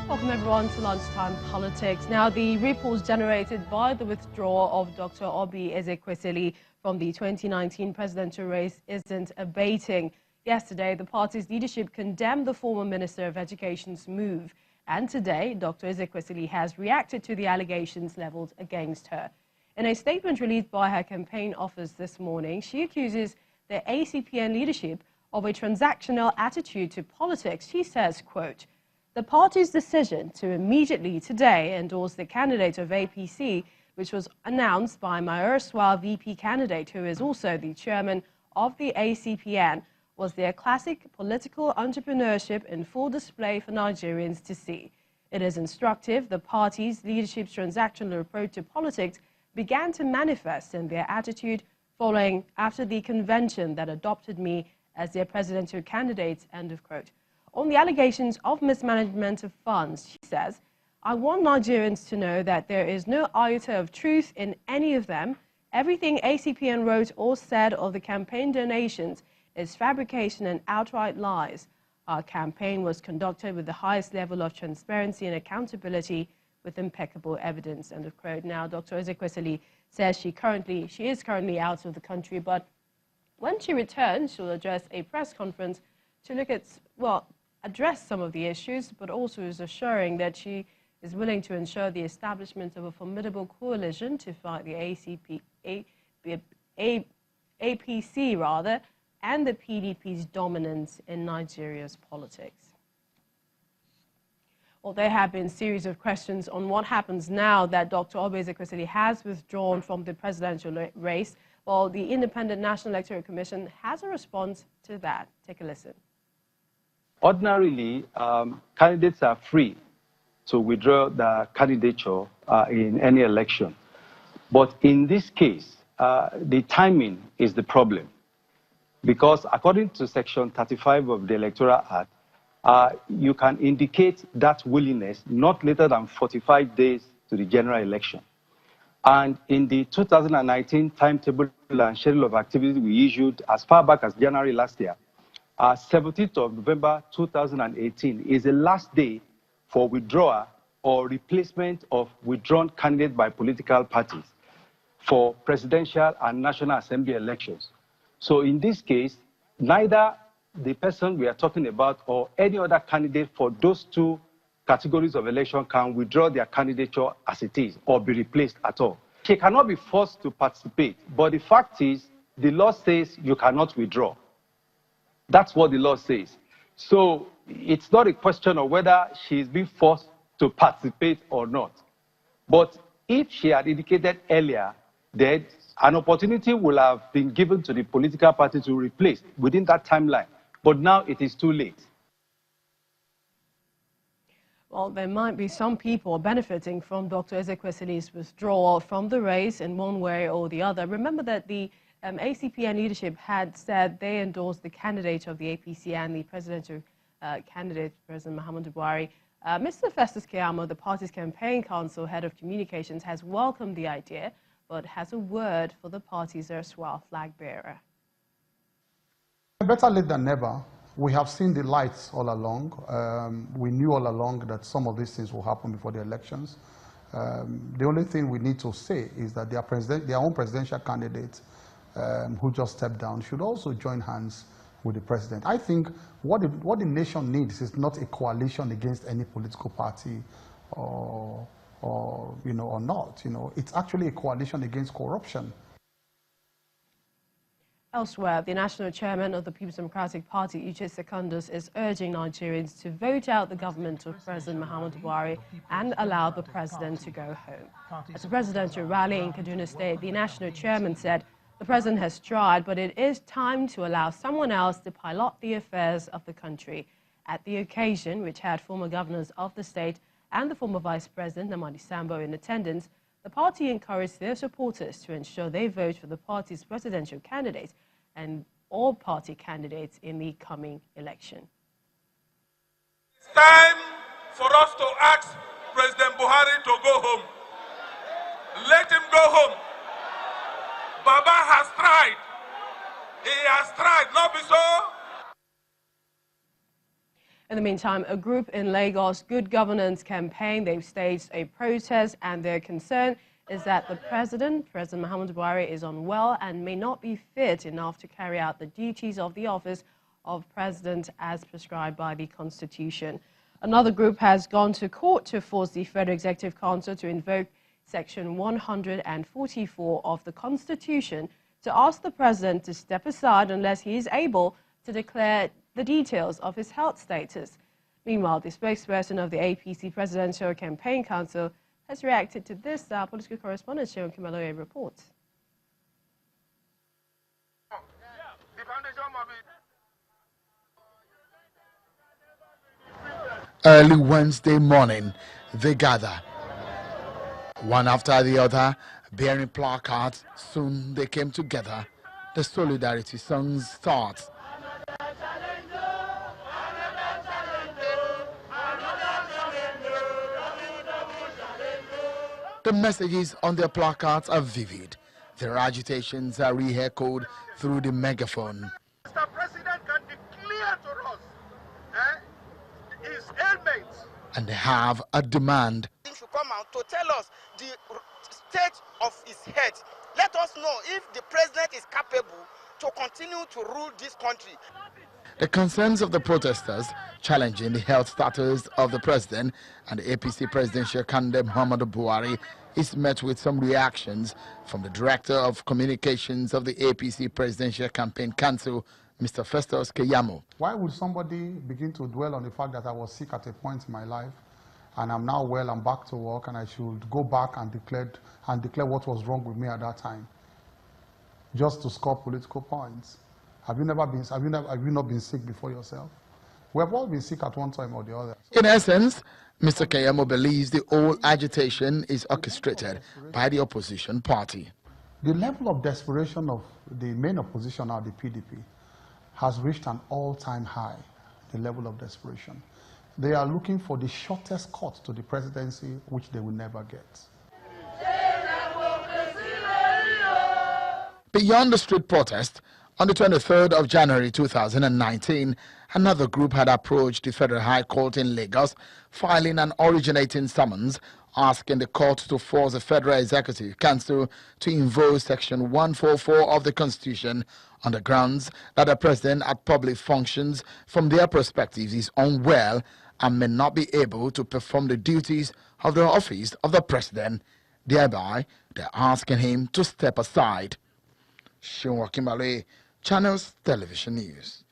Welcome everyone to Lunchtime Politics. Now, the ripples generated by the withdrawal of Dr. Obiageli from the 2019 presidential race isn't abating. Yesterday, the party's leadership condemned the former Minister of Education's move. And today, Dr. Obiageli has reacted to the allegations leveled against her. In a statement released by her campaign office this morning, she accuses the ACPN leadership of a transactional attitude to politics. She says, quote, "The party's decision to immediately today endorse the candidate of APC, which was announced by my erstwhile VP candidate, who is also the chairman of the ACPN, was their classic political entrepreneurship in full display for Nigerians to see. It is instructive the party's leadership's transactional approach to politics began to manifest in their attitude following after the convention that adopted me as their presidential candidate," end of quote. On the allegations of mismanagement of funds, she says, "I want Nigerians to know that there is no iota of truth in any of them. Everything ACPN wrote or said of the campaign donations is fabrication and outright lies. Our campaign was conducted with the highest level of transparency and accountability with impeccable evidence," end of quote. Now, Dr. Obiageli says she is currently out of the country, but when she returns, she'll address a press conference to look at, address some of the issues, but also is assuring that she is willing to ensure the establishment of a formidable coalition to fight the APC and the PDP's dominance in Nigeria's politics. Well, there have been a series of questions on what happens now that Dr. Obiageli has withdrawn from the presidential race. Well, the Independent National Electoral Commission has a response to that. Take a listen. Ordinarily, candidates are free to withdraw their candidature in any election. But in this case, the timing is the problem. Because according to Section 35 of the Electoral Act, you can indicate that willingness not later than 45 days to the general election. And in the 2019 timetable and schedule of activities we issued as far back as January last year, 17th of November 2018 is the last day for withdrawal or replacement of withdrawn candidates by political parties for presidential and National Assembly elections. So in this case, neither the person we are talking about or any other candidate for those two categories of election can withdraw their candidature as it is or be replaced at all. She cannot be forced to participate, but the fact is the law says you cannot withdraw. That's what the law says. So it's not a question of whether she is being forced to participate or not. But if she had indicated earlier, then an opportunity will have been given to the political party to replace within that timeline. But now it is too late. Well, there might be some people benefiting from Dr. Obiageli's withdrawal from the race in one way or the other. Remember that the ACPN leadership had said they endorsed the candidate of the APC and the presidential candidate, President Muhammadu Buhari. Mr. Festus Keyamo, the party's campaign council head of communications, has welcomed the idea, but has a word for the party's erstwhile flag bearer. Better late than never. We have seen the lights all along. We knew all along that some of these things will happen before the elections. The only thing we need to say is that their own presidential candidates who just stepped down should also join hands with the president. I think what the nation needs is not a coalition against any political party or not. It's actually a coalition against corruption. Elsewhere, the national chairman of the People's Democratic Party, Uche Secondus, is urging Nigerians to vote out the government of President Muhammadu Buhari and allow the president to go home. At a presidential rally in Kaduna State, the national chairman said, "The president has tried, but it is time to allow someone else to pilot the affairs of the country." At the occasion, which had former governors of the state and the former vice president, Namadi Sambo, in attendance, the party encouraged their supporters to ensure they vote for the party's presidential candidate and all party candidates in the coming election. It's time for us to ask President Buhari to go home. Let him go home. Baba has tried. He has tried, not be so. In the meantime, a group in Lagos, Good Governance Campaign, they've staged a protest, and their concern is that the President Muhammadu Buhari, is unwell and may not be fit enough to carry out the duties of the office of President as prescribed by the Constitution. Another group has gone to court to force the Federal Executive Council to invoke Section 144 of the Constitution to ask the President to step aside unless he is able to declare the details of his health status. Meanwhile, the spokesperson of the APC Presidential Campaign Council has reacted to this. Political correspondent Sheon Kimaloye reports. Early Wednesday morning, they gather, one after the other, bearing placards. Soon they came together. The solidarity songs start. The messages on their placards are vivid. Their agitations are re-echoed through the megaphone. Mr. President can declare to us his ailments. And they have a demand. He should come out to tell us the state of his health. Let us know if the president is capable to continue to rule this country. The concerns of the protesters challenging the health status of the president and the APC presidential candidate Muhammadu Buhari is met with some reactions from the Director of Communications of the APC Presidential Campaign Council, Mr. Festus Keyamo. Why would somebody begin to dwell on the fact that I was sick at a point in my life and I'm now well, I'm back to work, and I should go back and declare what was wrong with me at that time, just to score political points? Have you not been sick before yourself? We have all been sick at one time or the other. In essence, Mr. Keyamo believes the whole agitation is orchestrated by the opposition party. The level of desperation of the main opposition, now the PDP, has reached an all-time high, the level of desperation. They are looking for the shortest cut to the presidency, which they will never get. Beyond the street protest, on the 23rd of January 2019, another group had approached the Federal High Court in Lagos, filing an originating summons asking the court to force the Federal Executive Council to invoke Section 144 of the Constitution on the grounds that the president at public functions, from their perspectives, is unwell and may not be able to perform the duties of the office of the president. Thereby, they're asking him to step aside. Sheon Kimaloye, Channels Television News.